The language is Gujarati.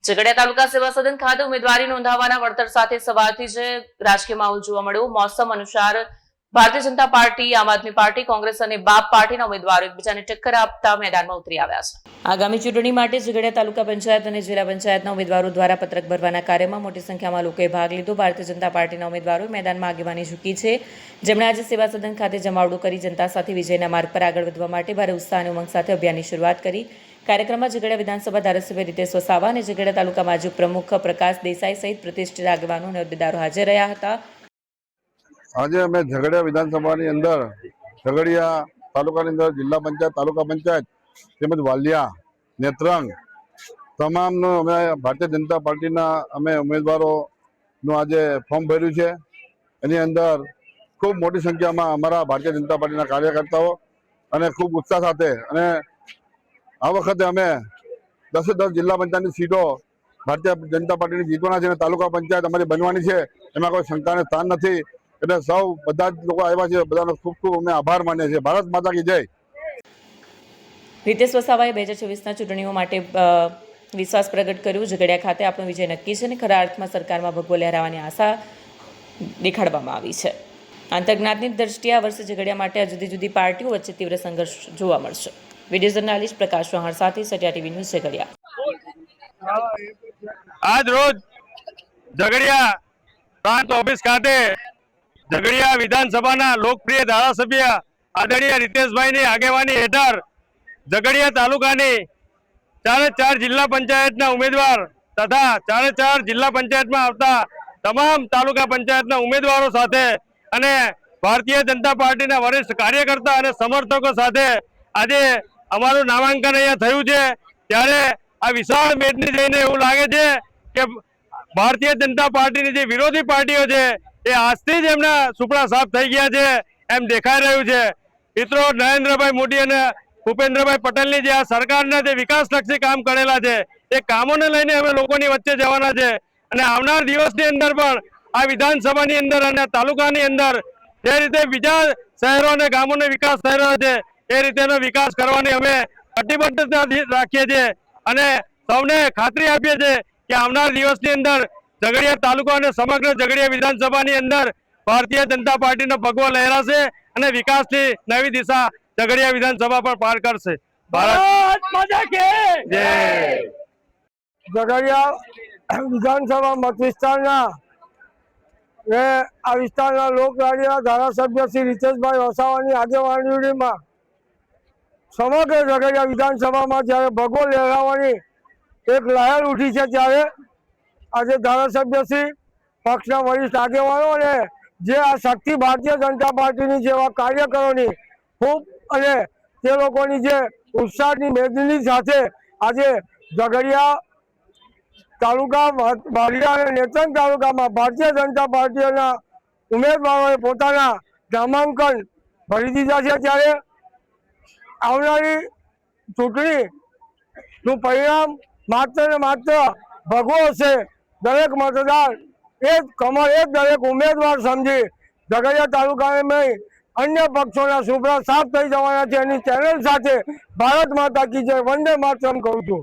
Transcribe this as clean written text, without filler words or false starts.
ઝઘડિયા તાલુકા સેવા સદન ખાતે ઉમેદવારી નોંધાવવાના વળતર સાથે સવારથી જ રાજકીય માહોલ જોવા મળ્યો। મોસમ અનુસાર ભારતીય જનતા પાર્ટી, આમ આદમી પાર્ટી, કોંગ્રેસ અને બાપ પાર્ટીના ઉમેદવારો એકબીજાને ટક્કર આપતા મેદાનમાં ઉતરી આવ્યા છે। આગામી ચૂંટણી માટે ઝઘડિયા તાલુકા પંચાયત અને જિલ્લા પંચાયતના ઉમેદવારો દ્વારા પત્રક ભરવાના કાર્યમાં મોટી સંખ્યામાં લોકોએ ભાગ લીધો। ભારતીય જનતા પાર્ટીના ઉમેદવારોએ મેદાનમાં આગેવાની ઝૂકી છે, જેમણે આજે સેવા સદન ખાતે જમાવડો કરી જનતા સાથે વિજયના માર્ગ પર આગળ વધવા માટે ભારે ઉત્સાહ અને ઉમંગ સાથે અભિયાનની શરૂઆત કરી। કાર્યક્રમમાં ઝઘડિયા વિધાનસભા ધારાસભ્ય રીતેશ વસાવા અને ઝઘડિયા તાલુકા માજી પ્રમુખ પ્રકાશ દેસાઈ સહિત પ્રતિષ્ઠિત આગેવાનો અને હોદ્દેદારો હાજર રહ્યા હતા। આજે અમે ઝઘડિયા વિધાનસભાની અંદર ઝઘડિયા તાલુકાની અંદર જિલ્લા પંચાયત, તાલુકા પંચાયત તેમજ વાલિયા, નેત્રંગ તમામનો અમે ભારતીય જનતા પાર્ટીના અમે ઉમેદવારોનું આજે ફોર્મ ભર્યું છે। એની અંદર ખૂબ મોટી સંખ્યામાં અમારા ભારતીય જનતા પાર્ટીના કાર્યકર્તાઓ અને ખૂબ ઉત્સાહ સાથે અને આ વખતે અમે 10 જિલ્લા પંચાયતની સીટો ભારતીય જનતા પાર્ટીની જીતવાના છે અને તાલુકા પંચાયત અમારી બનવાની છે, એમાં કોઈ શંકાને સ્થાન નથી। એટલે સૌ બધા જ લોકો આવ્યા છે, બધાનો ખૂબ ખૂબ અમે આભાર માનીએ છીએ। ભારત માતા કી જય। રીતેશ વસાવાએ 2024ના ચૂંટણીઓ માટે વિશ્વાસ પ્રગટ કર્યો। ઝઘડિયા ખાતે આપણો વિજય નક્કી છે અને ખરા અર્થમાં સરકારમાં ભગવો લહેરાવાની આશા દેખાડવામાં આવી છે। આંતરજ્ઞાતિની દ્રષ્ટિએ આ વર્ષે ઝઘડિયા માટે જુદી જુદી પાર્ટીઓ વચ્ચે તીવ્ર સંઘર્ષ જોવા મળશે। વિડીયો જર્નાલિસ્ટ પ્રકાશ ચૌહાણ સાથે સત્યા ટીવી ન્યૂઝ ઝઘડિયા। આજ રોજ ઝઘડિયા પ્રાંત ઓફિસ ખાતે ઝઘડિયા વિધાનસભાના લોકપ્રિય ધારાસભ્ય આદરણીય રીતેશભાઈની આગેવાની હેઠળ ઝઘડિયા તાલુકાની 4 જિલ્લા પંચાયતના ઉમેદવાર તથા 4 જિલ્લા પંચાયતમાં આવતા તમામ તાલુકા પંચાયતના ઉમેદવારો સાથે અને ભારતીય જનતા પાર્ટીના વરિષ્ઠ કાર્યકર્તા અને સમર્થકો સાથે આજે અમારું નામાંકન અહીંયા થયું છે। ત્યારે આ વિશાળ મેદની જોઈને એવું લાગે છે કે ભારતીય જનતા પાર્ટીની જે વિરોધી પાર્ટીઓ છે એ આજથી જ એમના સુપડા સાફ થઈ ગયા છે એમ દેખાઈ રહ્યું છે। મિત્રો, નરેન્દ્રભાઈ મોદી અને ભૂપેન્દ્રભાઈ પટેલની જે આ સરકારના જે વિકાસલક્ષી કામ કરેલા છે એ કામોને લઈને અમે લોકોની વચ્ચે જવાના છે અને આવનાર દિવસની અંદર પણ આ વિધાનસભાની અંદર અને તાલુકાની અંદર જે રીતે બીજા શહેરો અને ગામોનો વિકાસ થઈ રહ્યો છે એ રીતેનો વિકાસ કરવાની અમે કટિબદ્ધતા રાખીએ છીએ અને સૌને ખાતરી આપીએ છીએ કે આવનાર દિવસની અંદર ઝઘડિયા તાલુકા અને સમગ્ર ઝઘડિયા વિધાનસભાની અંદર ભારતીય જનતા પાર્ટીનો ભગવો લહેરાશે અને વિકાસની નવી દિશા ઝઘડિયા વિધાનસભા પર પાર કરશે। ભારત માતા કી જય। ઝઘડિયા વિધાનસભા મત વિસ્તારના આ વિસ્તારના લોકલાડીના ધારાસભ્ય શ્રી રીતેશભાઈ વસાવાની આગેવાનીમાં સમગ્ર ઝઘડિયા વિધાનસભામાં જ્યારે ભગવો લહેરાવવાની એક લહેર ઉઠી છે, ત્યારે આજે ધારાસભ્યશ્રી, પક્ષના વરિષ્ઠ આગેવાનો અને જે આ શક્તિ ભારતીય જનતા પાર્ટીની જેવા કાર્યકરોની ખૂબ અને તે લોકોની જે ઉત્સાહની મેદની સાથે આજે ઝઘડિયા તાલુકા, વાલિયા અને નેત્રંગ તાલુકામાં ભારતીય જનતા પાર્ટીના ઉમેદવારોએ પોતાના નામાંકન ભરી દીધા છે। ત્યારે આવનારી ચૂંટણીનું પરિણામ માત્ર ને માત્ર ભગવો હશે। દરેક મતદાર એક કમળ, એક દરેક ઉમેદવાર સમજી ઝઘડિયા તાલુકાને અન્ય પક્ષોના સુપડા સાફ થઈ જવાના છે। એની ચેનલ સાથે ભારત માતા કી જય, વંદે માતરમ કહું છું।